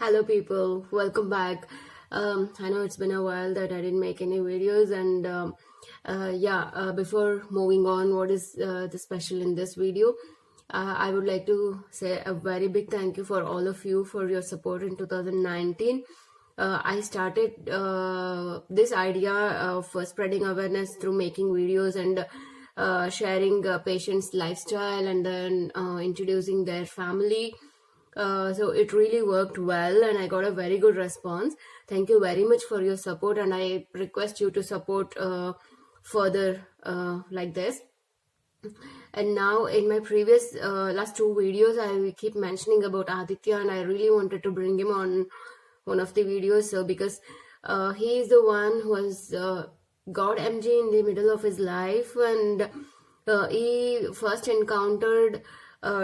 Hello, people. Welcome back. I know it's been a while that I didn't make any videos, and before moving on, what is the special in this video? I would like to say a very big thank you for all of you for your support in 2019. I started this idea of spreading awareness through making videos and sharing patients' lifestyle and then introducing their family. So it really worked well and I got a very good response. Thank you very much for your support, and I request you to support further like this. And now in my previous last two videos, I keep mentioning about Aditya, and I really wanted to bring him on one of the videos because he is the one who has got MG in the middle of his life, and he first encountered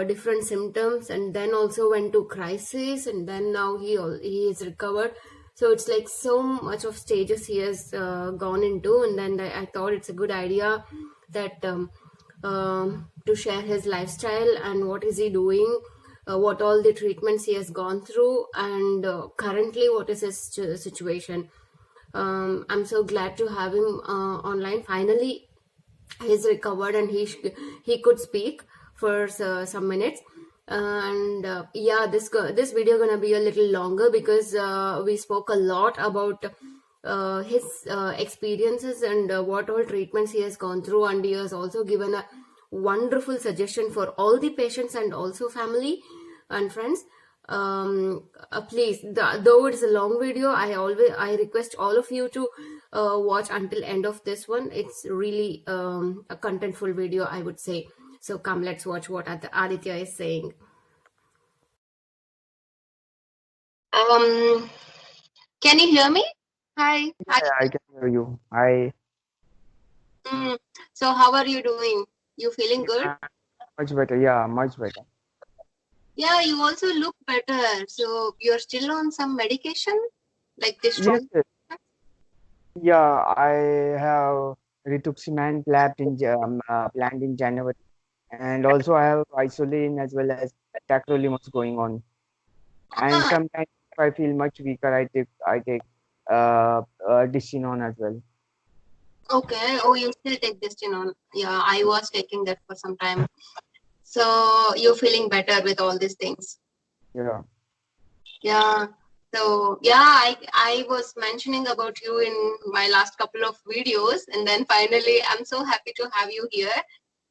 different symptoms and then also went to crisis, and then now he is recovered. So it's like so much of stages he has gone into, and then I thought it's a good idea that to share his lifestyle and what is he doing, what all the treatments he has gone through, and currently what is his situation. I'm so glad to have him online. Finally, he's recovered and he could speak for some minutes. This video gonna be a little longer because we spoke a lot about his experiences and what all treatments he has gone through, and he has also given a wonderful suggestion for all the patients and also family and friends. Please, though it's a long video, I request all of you to watch until end of this one. It's really a contentful video, I would say. So come, let's watch what Aditya is saying. Can you hear me? Hi. Yeah, I can hear you. So how are you doing? You feeling good? Much better. Yeah, much better. Yeah, you also look better. So you're still on some medication, like this strong? Yes. Yeah, I have rituximab planned in January, and also I have isolin as well as tacrolimus going on. And sometimes if I feel much weaker, I take Discinon as well. Okay. Oh, you still take Destinol. Yeah, I was taking that for some time. So you're feeling better with all these things. Yeah. Yeah. So yeah, I was mentioning about you in my last couple of videos, and then finally I'm so happy to have you here.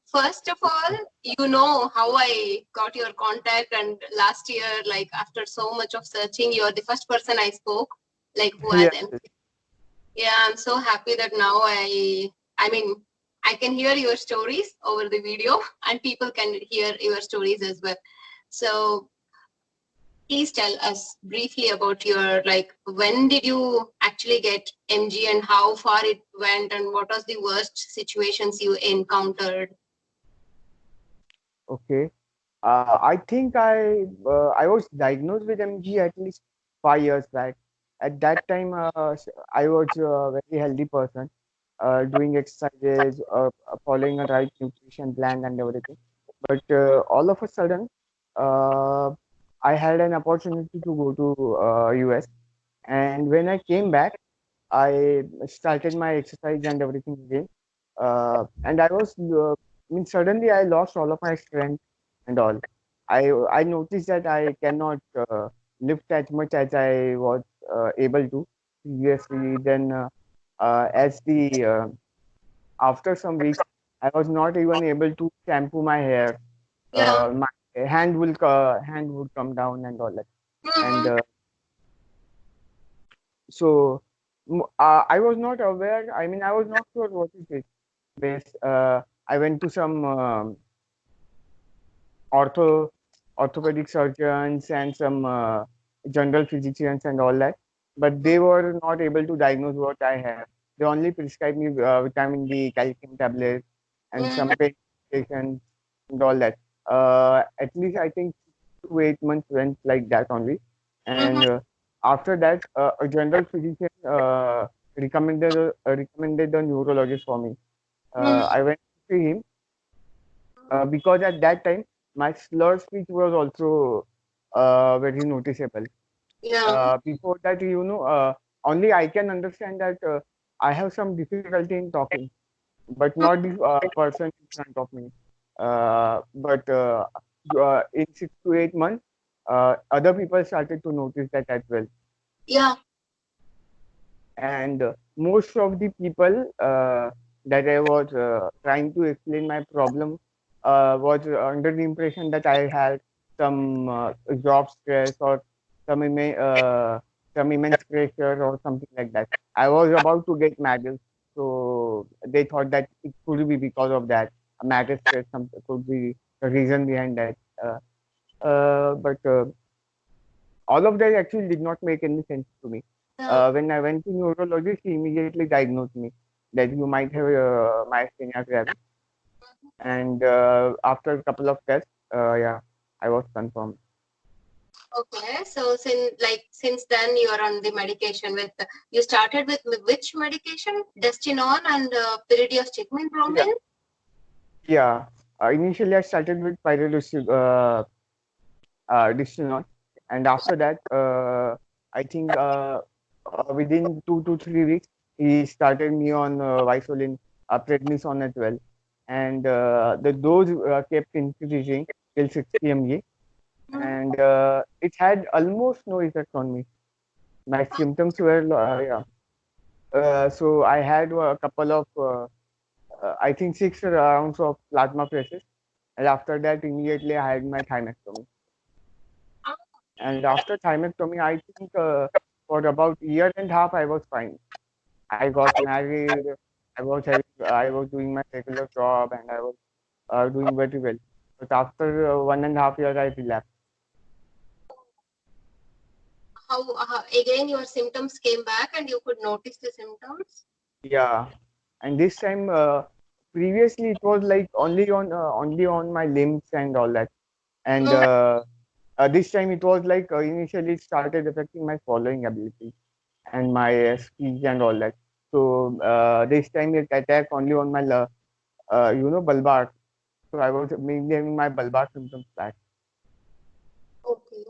First of all, you know how I got your contact, and last year, like after so much of searching, you're the first person I spoke, like who has Yes. MC. Yeah, I'm so happy that now I mean, I can hear your stories over the video, and people can hear your stories as well. So please tell us briefly about your, like, when did you actually get MG and how far it went, and what was the worst situations you encountered? Okay. I think I was diagnosed with MG at least 5 years back. At that time, I was a very healthy person, doing exercises, following a right nutrition plan and everything. But all of a sudden, uh, I had an opportunity to go to US, and when I came back, I started my exercise and everything again. And suddenly I lost all of my strength and all. I noticed that I cannot lift as much as I was able to previously. Then, as the after some weeks, I was not even able to shampoo my hair. Yeah. My hand would come down and all that. And so I was not aware. I mean, I was not sure what is this. I went to some orthopedic surgeons and some general physicians and all that, but they were not able to diagnose what I have. They only prescribed me vitamin D, calcium tablets, and some pain medications and all that. At least I think 2 to 8 months went like that only, and after that, a general physician recommended a neurologist for me. I went to see him because at that time my slur speech was also very noticeable. Yeah. Before that, only I can understand that I have some difficulty in talking, but not the person in front of me. But in 6 to 8 months, other people started to notice that as well. Yeah. And most of the people that I was trying to explain my problem was under the impression that I had some job stress or some some immense pressure or something like that. I was about to get married, so they thought that it could be because of that. Marriage stress some, could be the reason behind that. But all of that actually did not make any sense to me. Yeah. When I went to neurologist, he immediately diagnosed me that you might have myasthenia gravis. And after a couple of tests, yeah, I was confirmed. Okay. So since then you are on the medication with you started with which medication? Destinon and pyridostigmine Yeah, bromine. yeah. Initially, I started with dyskinone, and after that, I think within 2 to 3 weeks, he started me on Visolin, prednisone as well, and the dose kept increasing till 60 mg, Mm. and it had almost no effect on me. My symptoms were yeah. So I had a couple of I think 6 rounds of plasma presses, and after that, immediately I had my thymectomy. And after thymectomy, I think for about year and a half, I was fine. I got married. I was doing my regular job, and I was doing very well. But after 1.5 years, I relapsed. How again your symptoms came back and you could notice the symptoms? Yeah, and this time, previously it was like only on my limbs and all that, and Mm. this time it was like initially it started affecting my swallowing ability and my speech and all that. So this time it attacked only on my bulbar. So I was mainly having my bulbar symptoms back. Okay.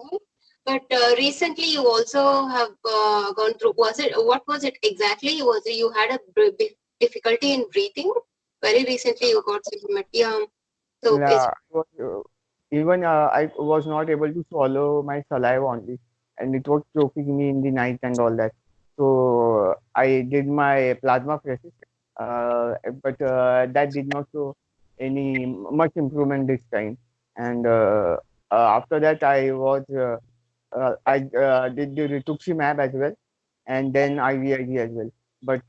But recently you also have gone through, what was it exactly? You had a difficulty in breathing? Very recently you got symptomatic. Yeah. So Yeah, even I was not able to swallow my saliva only, and it was choking me in the night and all that. So I did my plasma phases, but that did not show any much improvement this time. And after that, I did the rituximab as well, and then IVIG as well. But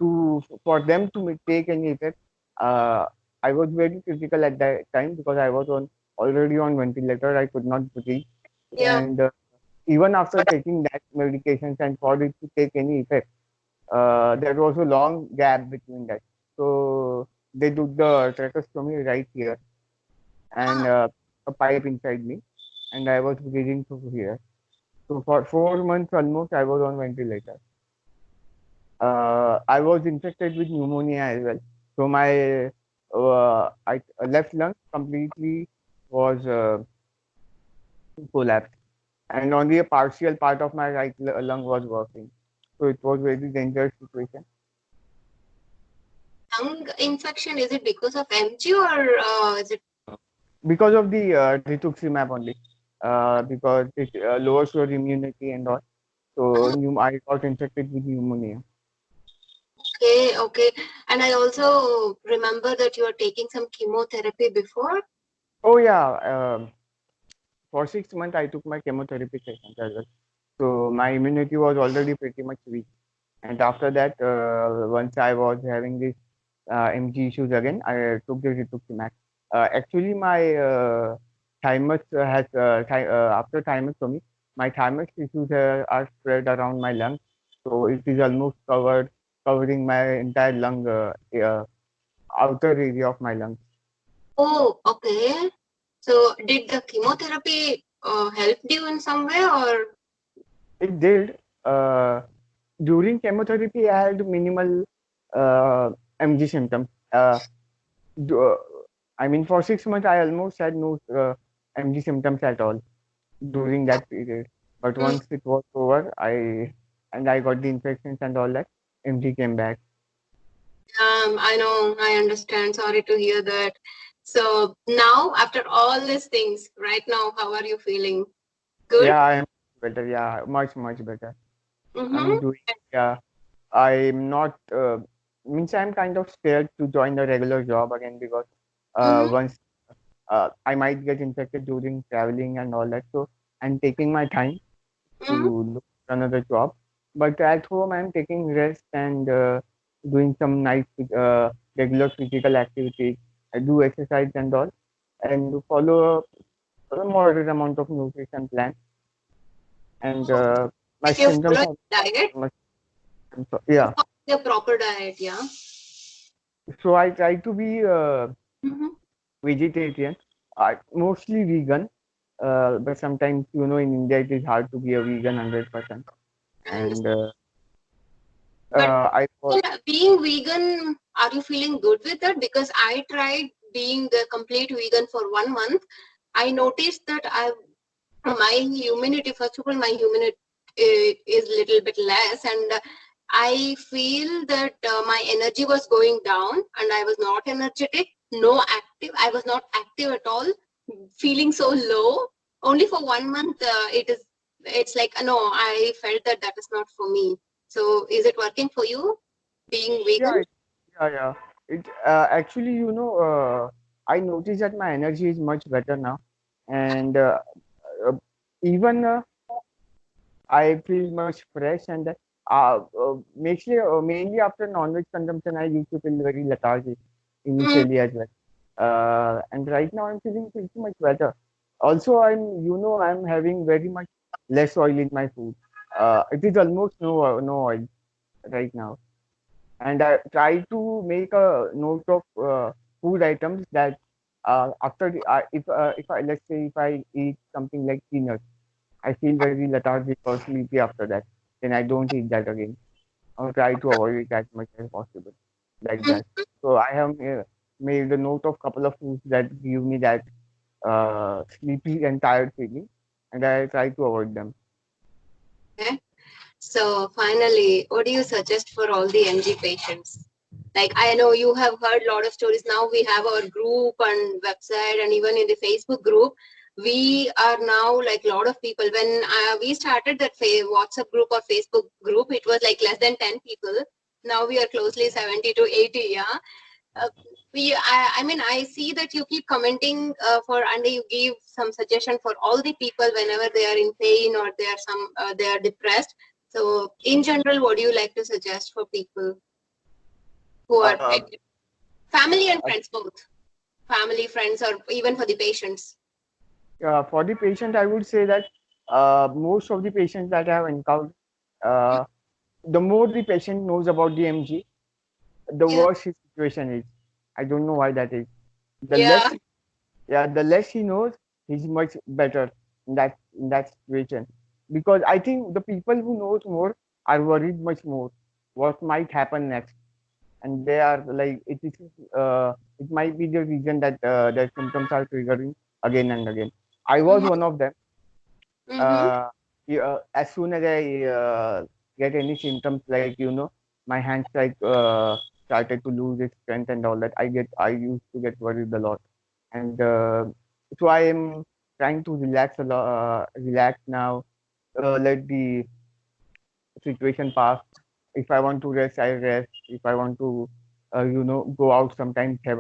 to for them to take any effect, uh, I was very critical at that time because I was on already on ventilator. I could not breathe, yeah. and even after taking that medications and for it to take any effect, there was a long gap between that. So they took the tracheostomy right here and Ah, a pipe inside me, and I was breathing through here. So for 4 months almost, I was on ventilator. I was infected with pneumonia as well. So my left lung completely was collapsed, and only a partial part of my lung was working. So it was very dangerous situation lung infection, is it because of MG or is it because of the rituximab only. Because it lowers your immunity and all. So I got infected with pneumonia. okay? Okay. And I also remember that you were taking some chemotherapy before. Oh yeah, for 6 months I took my chemotherapy sessions as well. So my immunity was already pretty much weak. And after that, once I was having this MG issues again, I took the rituximab. Actually, my thymus after thymostomy, my thymus issues are spread around my lungs, so it is almost covering my entire lung, outer area of my lungs. Oh, okay. So did the chemotherapy help you in some way or It did. During chemotherapy, I had minimal MG symptoms. Do, uh, I mean, for 6 months, I almost had no MG symptoms at all during that period. But once it was over, I got the infections and all that. MG came back. I know, I understand. Sorry to hear that. So now, after all these things, right now, how are you feeling? Good? Yeah, I am better. Yeah, much better. I'm Mm-hmm. doing. Yeah, I'm not. Means I'm kind of scared to join a regular job again because Mm-hmm. once I might get infected during traveling and all that. So I'm taking my time to Mm-hmm. look for another job. But at home, I'm taking rest and doing some nice regular physical activities. I do exercise and all, and follow a moderate amount of nutrition plan. And my Like you symptoms follow are diet? much. You Yeah. follow a proper diet, yeah? So I try to be Mm-hmm. vegetarian, mostly vegan. But sometimes, in India, it is hard to be a vegan 100%. I And understand. But I thought, being vegan, are you feeling good with that? Because I tried being the complete vegan for 1 month. I noticed that my immunity, first of all, my immunity is little bit less, and I feel that my energy was going down, and I was not energetic, no active. I was not active at all, feeling so low. Only for 1 month, it's like no, I felt that that is not for me. So, is it working for you, being yeah, vegan? yeah. It actually, I noticed that my energy is much better now, and uh, even I feel much fresh and mainly after non-veg consumption, I used to feel very lethargic Mm, initially as well. And right now I'm feeling pretty much better. Also, I'm having very much less oil in my food. It is almost no oil right now, and I try to make a note of food items that after if I let's say if I eat something like peanuts, I feel very lethargic or sleepy after that. Then I don't eat that again. I'll try to avoid it as much as possible, like mm, that. So I have made a note of couple of foods that give me that sleepy and tired feeling, and I try to avoid them. okay. So finally, what do you suggest for all the MG patients? Like I know you have heard a lot of stories. Now we have our group and website, and even in the Facebook group, we are now like a lot of people. When we started that WhatsApp group or Facebook group, it was like less than 10 people. Now we are closely 70 to 80. Yeah. Uh, I mean, I see that you keep commenting and you give some suggestion for all the people whenever they are in pain or they are depressed. So, in general, what do you like to suggest for people who are Uh, family and friends both, family, friends, or even for the patients? for the patient, I would say that most of the patients that I have encountered, uh, the more the patient knows about the MG, the Yeah, worse his situation is. I don't know why that is. The yeah, less, yeah, the less he knows, he's much better in that situation. Because I think the people who knows more are worried much more what might happen next, and they are like it might be the reason that their symptoms are triggering again and again. I was mm-hmm, one of them. mm-hmm, uh, as soon as I get any symptoms like my hands started to lose its strength and all that, I used to get worried a lot, and so I am trying to relax a lot, relax now, let the situation pass. If I want to rest, I rest. If I want to, go out sometimes, have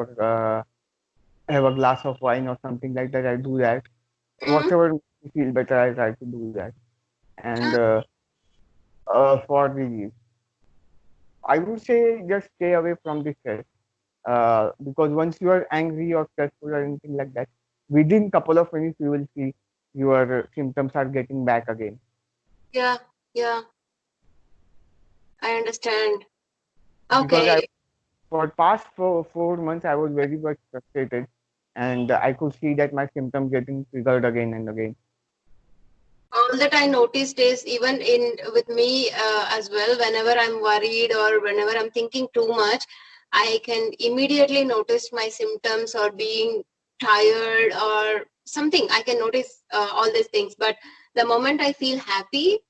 a glass of wine or something like that, I do that. mm-hmm. Whatever makes me feel better, I try to do that. And Ah, for the, I would say just stay away from the stress. Because once you are angry or stressful or anything like that, within couple of minutes you will see your symptoms are getting back again. yeah, yeah, I understand. Because I Okay. for past 4 months I was very much frustrated, and I could see that my symptoms getting triggered again and again. All that I noticed is even in with me as well, whenever I'm worried or whenever I'm thinking too much, I can immediately notice my symptoms or being tired or something. I can notice all these things. But The moment I feel happy,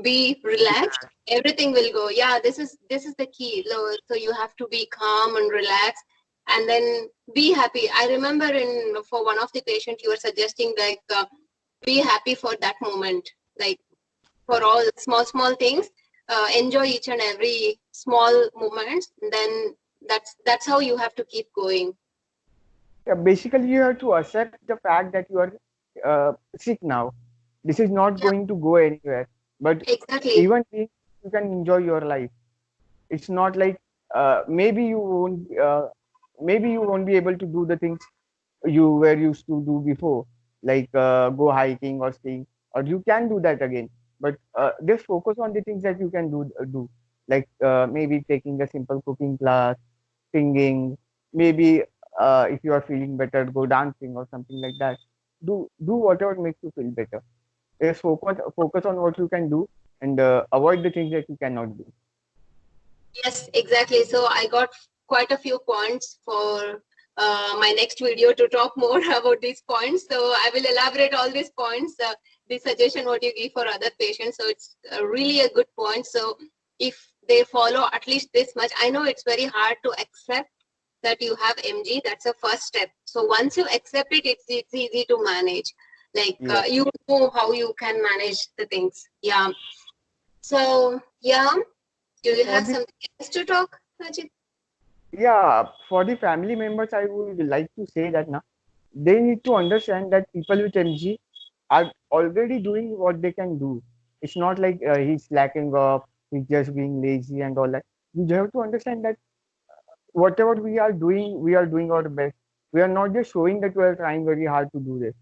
be relaxed, everything will go. Yeah, this is the key. So you have to be calm and relaxed, and then be happy. I remember for one of the patients, you were suggesting like be happy for that moment, like for all small things. Enjoy each and every small moments. Then that's how you have to keep going. Yeah, basically, you have to accept the fact that you are sick now. This is not Yeah, going to go anywhere. But exactly. even being, you can enjoy your life. It's not like maybe you won't be able to do the things you were used to do before, like go hiking or skiing, or you can do that again. But just focus on the things that you can do, like maybe taking a simple cooking class, singing, maybe if you are feeling better, go dancing or something like that. Do whatever makes you feel better. Just focus on what you can do and avoid the things that you cannot do. Yes, exactly. So I got quite a few points for my next video to talk more about these points. So I will elaborate all these points, the suggestion what you give for other patients. So it's really a good point. So if they follow at least this much, I know it's very hard to accept that you have MG. That's a first step. So once you accept it, it's easy to manage. Like Yes. you know how you can manage the things. Yeah. So yeah. Do you For have the something else to talk, Ajit? Yeah, for the family members, I would like to say that now they need to understand that people with MG are already doing what they can do. It's not like he's slacking off, he's just being lazy and all that. You have to understand that whatever we are doing our best. We are not just showing that we are trying very hard to do this.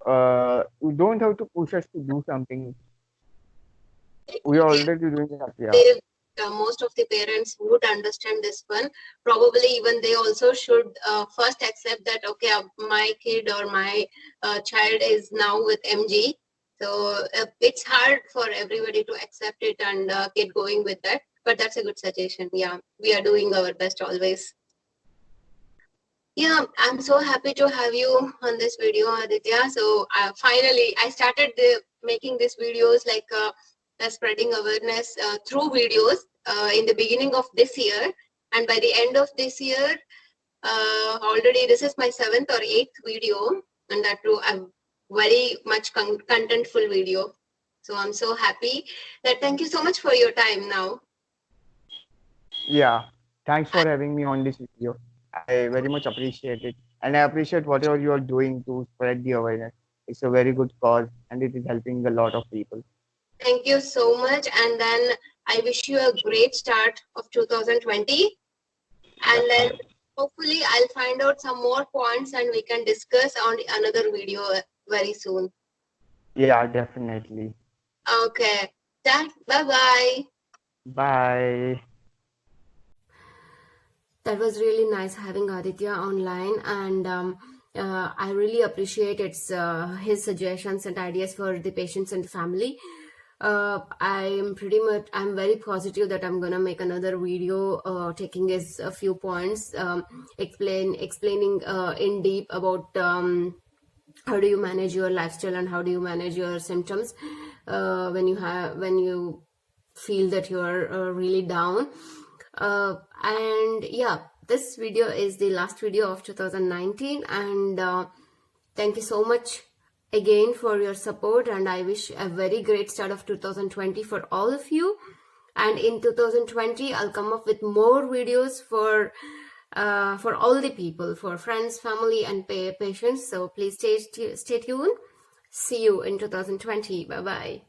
You don't have to push us to do something. We are Exactly. already doing that. Yeah. They, most of the parents would understand this one. Probably even they also should first accept that, okay, my kid or my child is now with MG. So it's hard for everybody to accept it and get going with that. But that's a good suggestion. Yeah, we are doing our best always. Yeah, I'm so happy to have you on this video, Aditya. So finally, I started making these videos like spreading awareness through videos in the beginning of this year. And by the end of this year, already this is my 7th or 8th video, and that too a very much contentful video. So I'm so happy that thank you so much for your time now. Yeah, thanks for having me on this video. I very much appreciate it. And I appreciate whatever you are doing to spread the awareness. It's a very good cause and it is helping a lot of people. Thank you so much. And then I wish you a great start of 2020. Yeah. And then hopefully I'll find out some more points and we can discuss on another video very soon. Yeah, definitely. Okay. Bye bye. Bye. That was really nice having Aditya online, and I really appreciate his suggestions and ideas for the patients and family. I'm very positive that I'm gonna make another video taking his a few points, explaining in deep about how do you manage your lifestyle and how do you manage your symptoms when you feel that you are really down. And yeah, this video is the last video of 2019, and thank you so much again for your support, and I wish a very great start of 2020 for all of you. And in 2020 I'll come up with more videos for all the people, for friends, family, and patients. So please stay tuned. See you in 2020. Bye bye.